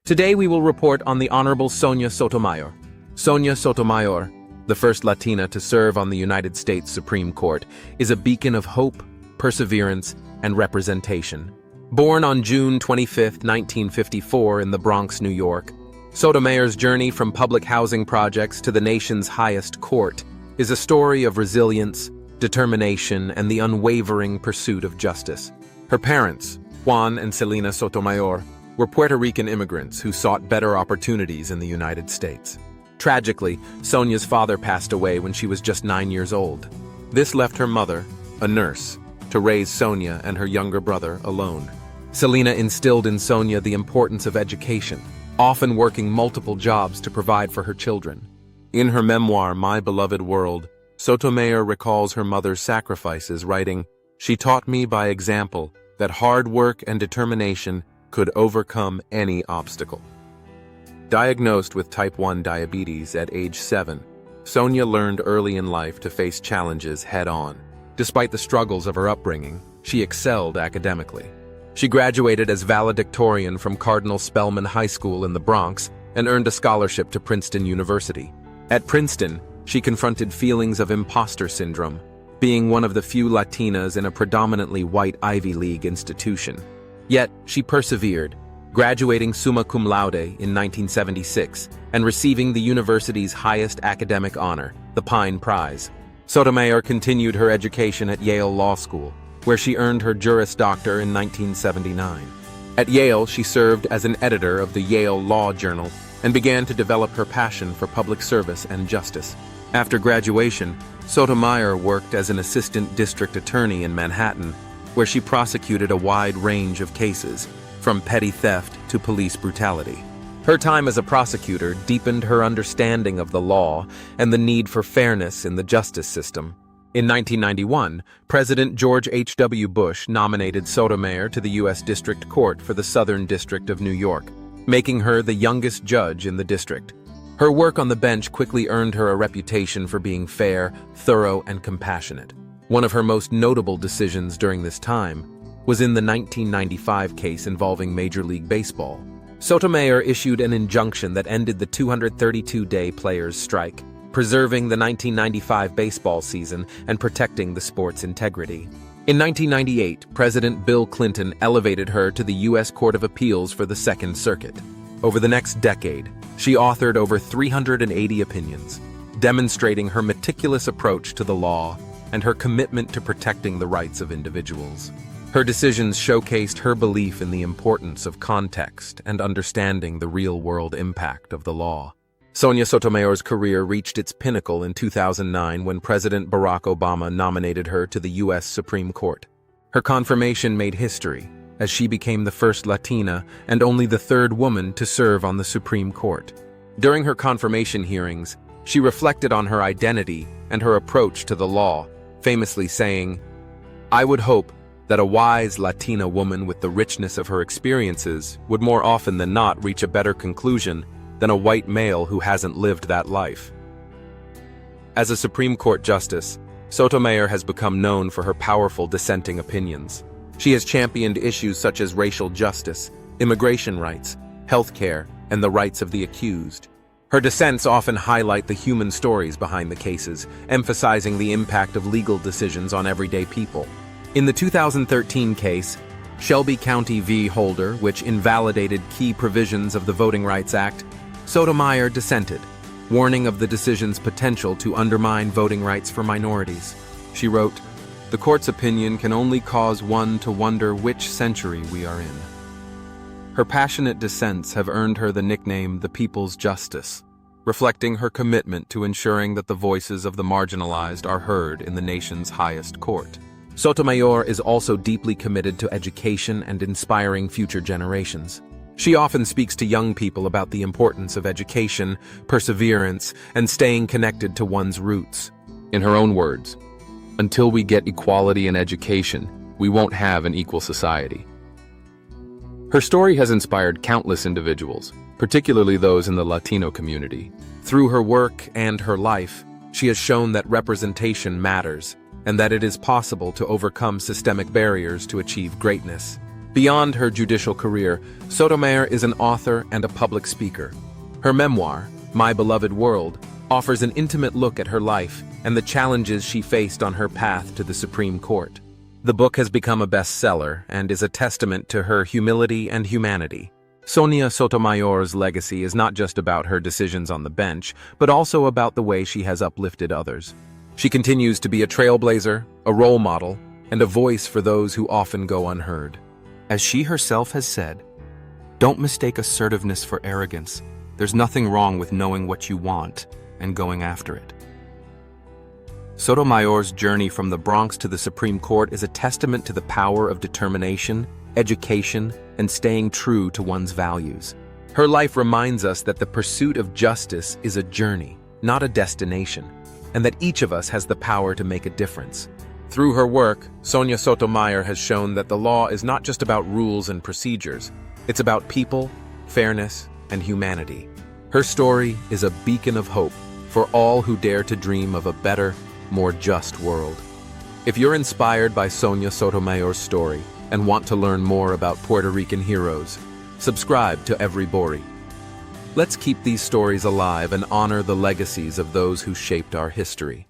Today we will report on the Honorable Sonia Sotomayor. Sonia Sotomayor, the first Latina to serve on the United States Supreme Court, is a beacon of hope, perseverance, and representation. Born on June 25, 1954 in the Bronx, New York, Sotomayor's journey from public housing projects to the nation's highest court is a story of resilience, determination, and the unwavering pursuit of justice. Her parents, Juan and Selena Sotomayor, were Puerto Rican immigrants who sought better opportunities in the United States. Tragically, Sonia's father passed away when she was just 9 years old. This left her mother, a nurse, to raise Sonia and her younger brother alone. Selena instilled in Sonia the importance of education, often working multiple jobs to provide for her children. In her memoir, My Beloved World, Sotomayor recalls her mother's sacrifices, writing, "She taught me by example that hard work and determination could overcome any obstacle." Diagnosed with type 1 diabetes at age 7, Sonia learned early in life to face challenges head-on. Despite the struggles of her upbringing, she excelled academically. She graduated as valedictorian from Cardinal Spellman High School in the Bronx and earned a scholarship to Princeton University. At Princeton, she confronted feelings of imposter syndrome, being one of the few Latinas in a predominantly white Ivy League institution. Yet, she persevered, graduating summa cum laude in 1976 and receiving the university's highest academic honor, the Pine Prize. Sotomayor continued her education at Yale Law School, where she earned her Juris Doctor in 1979. At Yale, she served as an editor of the Yale Law Journal and began to develop her passion for public service and justice. After graduation, Sotomayor worked as an assistant district attorney in Manhattan, where she prosecuted a wide range of cases, from petty theft to police brutality. Her time as a prosecutor deepened her understanding of the law and the need for fairness in the justice system. In 1991, President George H.W. Bush nominated Sotomayor to the U.S. District Court for the Southern District of New York, making her the youngest judge in the district. Her work on the bench quickly earned her a reputation for being fair, thorough, and compassionate. One of her most notable decisions during this time was in the 1995 case involving Major League Baseball. Sotomayor issued an injunction that ended the 232-day players' strike, preserving the 1995 baseball season and protecting the sport's integrity. In 1998, President Bill Clinton elevated her to the U.S. Court of Appeals for the Second Circuit. Over the next decade, she authored over 380 opinions, demonstrating her meticulous approach to the law and her commitment to protecting the rights of individuals. Her decisions showcased her belief in the importance of context and understanding the real-world impact of the law. Sonia Sotomayor's career reached its pinnacle in 2009 when President Barack Obama nominated her to the U.S. Supreme Court. Her confirmation made history, as she became the first Latina and only the third woman to serve on the Supreme Court. During her confirmation hearings, she reflected on her identity and her approach to the law, famously saying, "I would hope that a wise Latina woman with the richness of her experiences would more often than not reach a better conclusion than a white male who hasn't lived that life." As a Supreme Court justice, Sotomayor has become known for her powerful dissenting opinions. She has championed issues such as racial justice, immigration rights, healthcare, and the rights of the accused. Her dissents often highlight the human stories behind the cases, emphasizing the impact of legal decisions on everyday people. In the 2013 case, Shelby County v. Holder, which invalidated key provisions of the Voting Rights Act, Sotomayor dissented, warning of the decision's potential to undermine voting rights for minorities. She wrote, "The court's opinion can only cause one to wonder which century we are in." Her passionate dissents have earned her the nickname the People's Justice, reflecting her commitment to ensuring that the voices of the marginalized are heard in the nation's highest court. Sotomayor is also deeply committed to education and inspiring future generations. She often speaks to young people about the importance of education, perseverance, and staying connected to one's roots. In her own words, "Until we get equality in education, we won't have an equal society." Her story has inspired countless individuals, particularly those in the Latino community. Through her work and her life, she has shown that representation matters and that it is possible to overcome systemic barriers to achieve greatness. Beyond her judicial career, Sotomayor is an author and a public speaker. Her memoir, My Beloved World, offers an intimate look at her life and the challenges she faced on her path to the Supreme Court. The book has become a bestseller and is a testament to her humility and humanity. Sonia Sotomayor's legacy is not just about her decisions on the bench, but also about the way she has uplifted others. She continues to be a trailblazer, a role model, and a voice for those who often go unheard. As she herself has said, "Don't mistake assertiveness for arrogance. There's nothing wrong with knowing what you want and going after it." Sotomayor's journey from the Bronx to the Supreme Court is a testament to the power of determination, education, and staying true to one's values. Her life reminds us that the pursuit of justice is a journey, not a destination, and that each of us has the power to make a difference. Through her work, Sonia Sotomayor has shown that the law is not just about rules and procedures. It's about people, fairness, and humanity. Her story is a beacon of hope for all who dare to dream of a better, more just world. If you're inspired by Sonia Sotomayor's story and want to learn more about Puerto Rican heroes, subscribe to Every Bori. Let's keep these stories alive and honor the legacies of those who shaped our history.